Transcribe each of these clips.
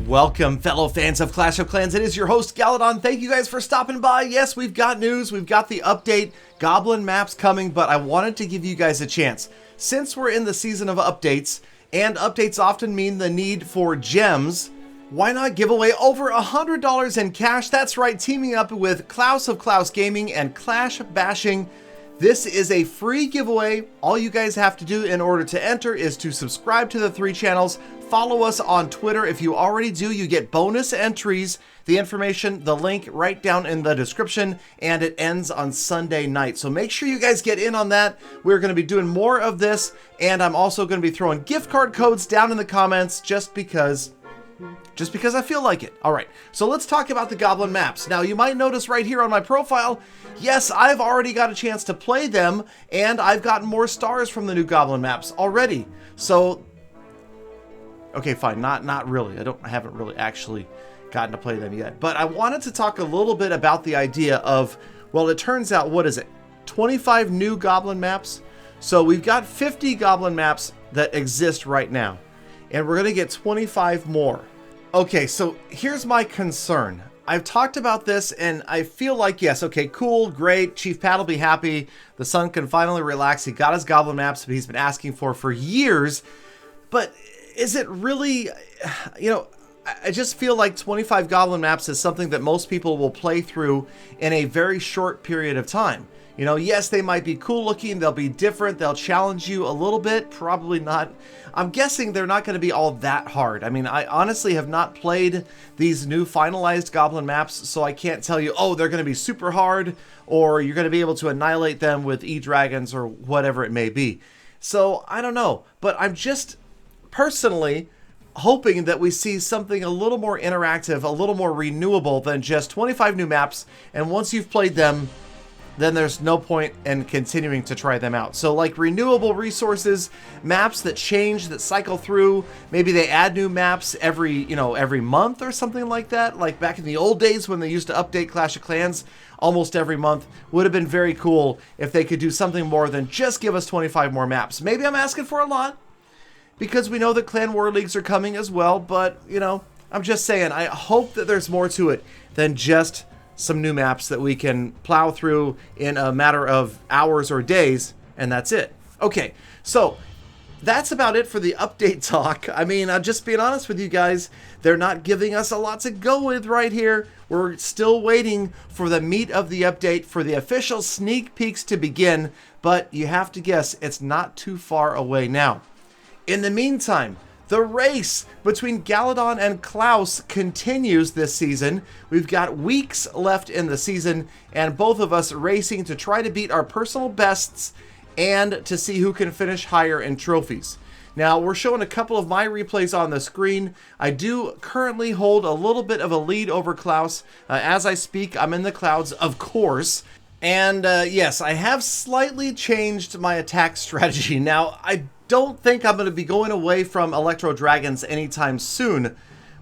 Welcome, fellow fans of Clash of Clans. It is your host, Galadon. Thank you guys for stopping by. Yes, we've got news. We've got the update. Goblin Maps coming, but I wanted to give you guys a chance. Since we're in the season of updates, and updates often mean the need for gems, why not give away over $100 in cash? That's right, teaming up with Klaus of Klaus Gaming and Clash Bashing. This is a free giveaway. All you guys have to do in order to enter is to subscribe to the 3 channels. Follow us on Twitter. If you already do, you get bonus entries. The information, the link right down in the description, and it ends on Sunday night. So make sure you guys get in on that. We're going to be doing more of this, and I'm also going to be throwing gift card codes down in the comments just because I feel like it. All right, so let's talk about the Goblin Maps. Now, you might notice right here on my profile, yes, I've already got a chance to play them, and I've gotten more stars from the new Goblin Maps already. So, okay, fine, not really. I haven't really actually gotten to play them yet. But I wanted to talk a little bit about the idea of, well, it turns out, what is it? 25 new Goblin Maps? So we've got 50 Goblin Maps that exist right now, and we're going to get 25 more. Okay, so here's my concern. I've talked about this, and I feel like, yes, okay, cool, great, Chief Pat will be happy. The son can finally relax. He got his Goblin Maps that he's been asking for years. But is it really, you know, I just feel like 25 Goblin Maps is something that most people will play through in a very short period of time. You know, yes, they might be cool looking, they'll be different, they'll challenge you a little bit, probably not. I'm guessing they're not going to be all that hard. I mean, I honestly have not played these new finalized Goblin Maps, so I can't tell you, oh, they're going to be super hard, or you're going to be able to annihilate them with E-Dragons or whatever it may be. So, I don't know, but I'm just personally hoping that we see something a little more interactive, a little more renewable than just 25 new maps, and once you've played them, then there's no point in continuing to try them out. So like renewable resources, maps that change, that cycle through, maybe they add new maps every month or something like that. Like back in the old days when they used to update Clash of Clans almost every month, would have been very cool if they could do something more than just give us 25 more maps. Maybe I'm asking for a lot, because we know that Clan War Leagues are coming as well, but, you know, I'm just saying, I hope that there's more to it than just some new maps that we can plow through in a matter of hours or days, and that's it. Okay, so that's about it for the update talk. I mean, I'm just being honest with you guys, they're not giving us a lot to go with right here. We're still waiting for the meat of the update, for the official sneak peeks to begin, but you have to guess it's not too far away now. In the meantime, the race between Galadon and Klaus continues this season. We've got weeks left in the season, and both of us racing to try to beat our personal bests and to see who can finish higher in trophies. Now, we're showing a couple of my replays on the screen. I do currently hold a little bit of a lead over Klaus. As I speak, I'm in the clouds, of course. And yes, I have slightly changed my attack strategy. Now, I don't think I'm going to be going away from Electro Dragons anytime soon,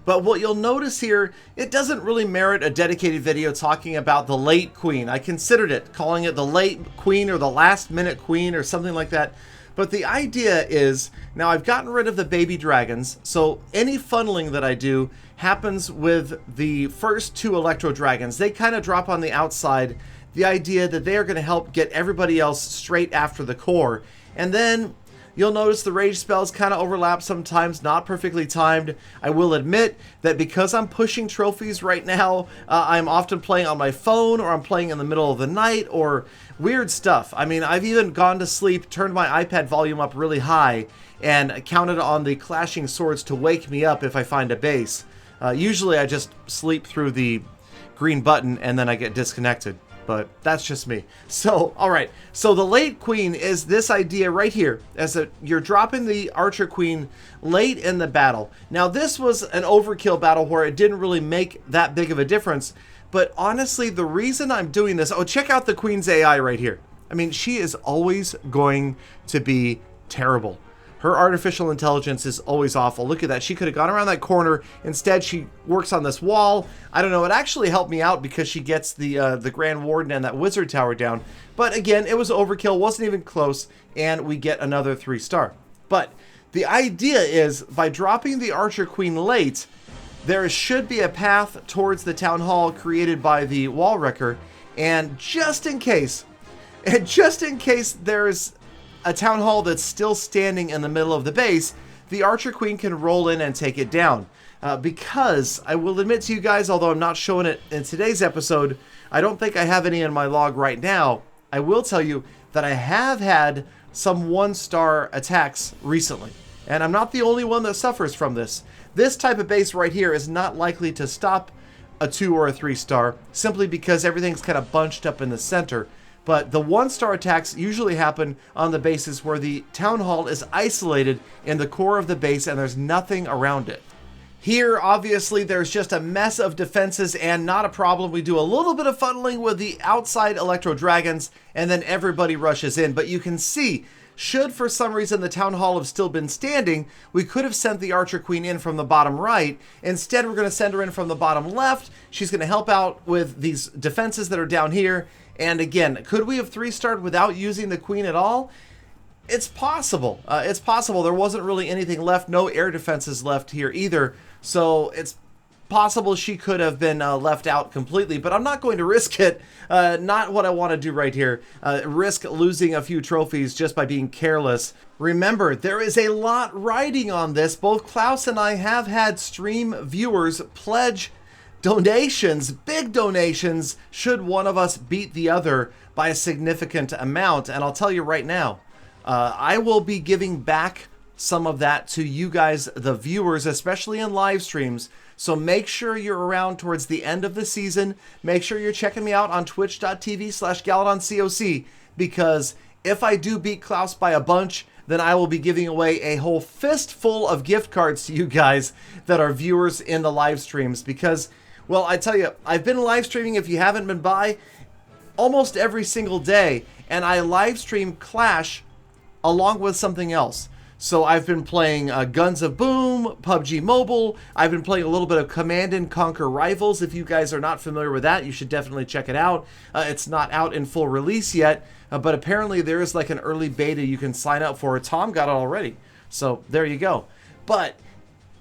but what you'll notice here, it doesn't really merit a dedicated video talking about the late queen. I considered it, calling it the late queen or the last minute queen or something like that. But the idea is, now I've gotten rid of the baby dragons, so any funneling that I do happens with the first 2 Electro Dragons. They kind of drop on the outside, the idea that they are going to help get everybody else straight after the core. And then you'll notice the rage spells kind of overlap sometimes, not perfectly timed. I will admit that because I'm pushing trophies right now, I'm often playing on my phone, or I'm playing in the middle of the night, or weird stuff. I mean, I've even gone to sleep, turned my iPad volume up really high, and counted on the clashing swords to wake me up if I find a base. Usually I just sleep through the green button and then I get disconnected. But that's just me. So, all right. So the late queen is this idea right here, as you're dropping the archer queen late in the battle. Now, this was an overkill battle where it didn't really make that big of a difference. But honestly, the reason I'm doing this, oh, check out the queen's AI right here. I mean, she is always going to be terrible. Her artificial intelligence is always awful. Look at that. She could have gone around that corner. Instead, she works on this wall. I don't know. It actually helped me out because she gets the Grand Warden and that Wizard Tower down. But again, it was overkill. Wasn't even close. And we get another 3-star. But the idea is, by dropping the Archer Queen late, there should be a path towards the town hall created by the wall wrecker, and just in case there's a town hall that's still standing in the middle of the base, the Archer Queen can roll in and take it down. Because I will admit to you guys, although I'm not showing it in today's episode, I don't think I have any in my log right now. I will tell you that I have had some 1-star attacks recently, and I'm not the only one that suffers from this. This type of base right here is not likely to stop a 2 or a 3-star, simply because everything's kind of bunched up in the center. But the 1-star attacks usually happen on the bases where the town hall is isolated in the core of the base and there's nothing around it. Here, obviously, there's just a mess of defenses and not a problem. We do a little bit of funneling with the outside Electro Dragons, and then everybody rushes in. But you can see, should for some reason the Town Hall have still been standing, we could have sent the Archer Queen in from the bottom right. Instead, we're going to send her in from the bottom left. She's going to help out with these defenses that are down here. And again, could we have 3-starred without using the Queen at all? It's possible. It's possible. There wasn't really anything left. No air defenses left here either. So it's possible she could have been left out completely, but I'm not going to risk it. Not what I want to do right here. Risk losing a few trophies just by being careless. Remember, there is a lot riding on this. Both Klaus and I have had stream viewers pledge donations, big donations, should one of us beat the other by a significant amount. And I'll tell you right now, I will be giving back some of that to you guys, the viewers, especially in live streams. So make sure you're around towards the end of the season. Make sure you're checking me out on twitch.tv/GaladonCoc, because if I do beat Klaus by a bunch, then I will be giving away a whole fistful of gift cards to you guys that are viewers in the live streams. Because, well, I tell you, I've been live streaming, if you haven't been by, almost every single day, and I live stream Clash along with something else. So I've been playing Guns of Boom, PUBG Mobile. I've been playing a little bit of Command & Conquer Rivals. If you guys are not familiar with that, you should definitely check it out. It's not out in full release yet, but apparently there is like an early beta you can sign up for. Tom got it already, so there you go. But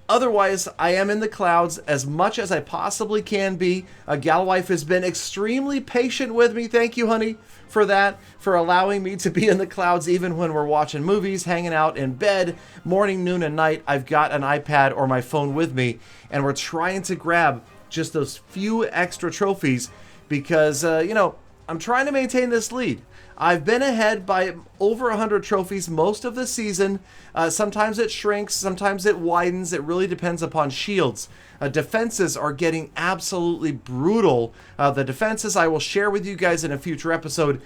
otherwise, I am in the clouds as much as I possibly can be. Galwife has been extremely patient with me. Thank you, honey, for that, for allowing me to be in the clouds even when we're watching movies, hanging out in bed, morning, noon, and night. I've got an iPad or my phone with me, and we're trying to grab just those few extra trophies because, you know, I'm trying to maintain this lead. I've been ahead by over 100 trophies most of the season. Sometimes it shrinks, sometimes it widens. It really depends upon shields. Defenses are getting absolutely brutal. The defenses I will share with you guys in a future episode.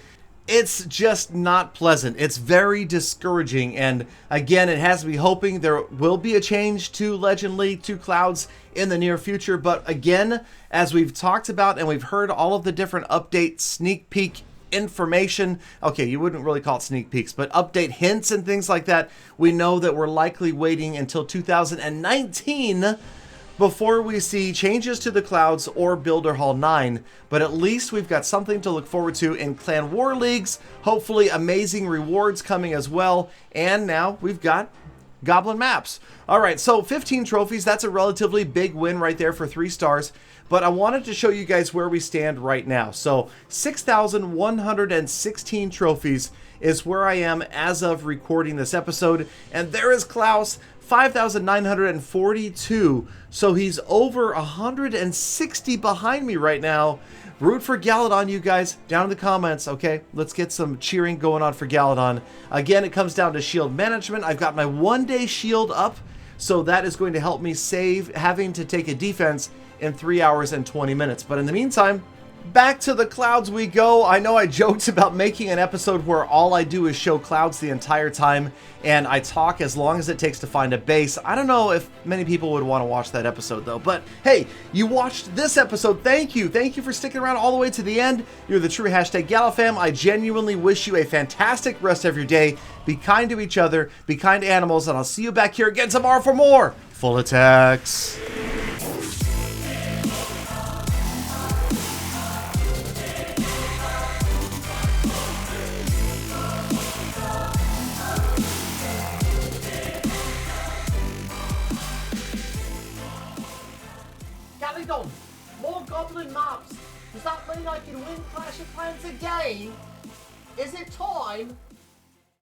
It's just not pleasant. It's very discouraging. And again, it has me hoping there will be a change to Legend League 2 Clouds in the near future. But again, as we've talked about and we've heard all of the different update sneak peek information, okay, you wouldn't really call it sneak peeks, but update hints and things like that, we know that we're likely waiting until 2019 before we see changes to the clouds or Builder Hall 9, but at least we've got something to look forward to in Clan War Leagues, hopefully amazing rewards coming as well, and now we've got Goblin Maps. Alright, so 15 trophies, that's a relatively big win right there for 3 stars, but I wanted to show you guys where we stand right now. So 6,116 trophies is where I am as of recording this episode, and there is Klaus, 5,942, so he's over 160 behind me right now. Root for Galadon, you guys, down in the comments, okay? Let's get some cheering going on for Galadon. Again, it comes down to shield management. I've got my 1-day shield up, so that is going to help me save having to take a defense in 3 hours and 20 minutes. But in the meantime, back to the clouds we go. I know I joked about making an episode where all I do is show clouds the entire time, and I talk as long as it takes to find a base. I don't know if many people would want to watch that episode though, but hey, you watched this episode. Thank you. Thank you for sticking around all the way to the end. You're the true #GalaFam. I genuinely wish you a fantastic rest of your day. Be kind to each other, be kind to animals, and I'll see you back here again tomorrow for more Full Attacks. Galadon! More Goblin Maps! Does that mean I can win Clash of Clans again? Is it time?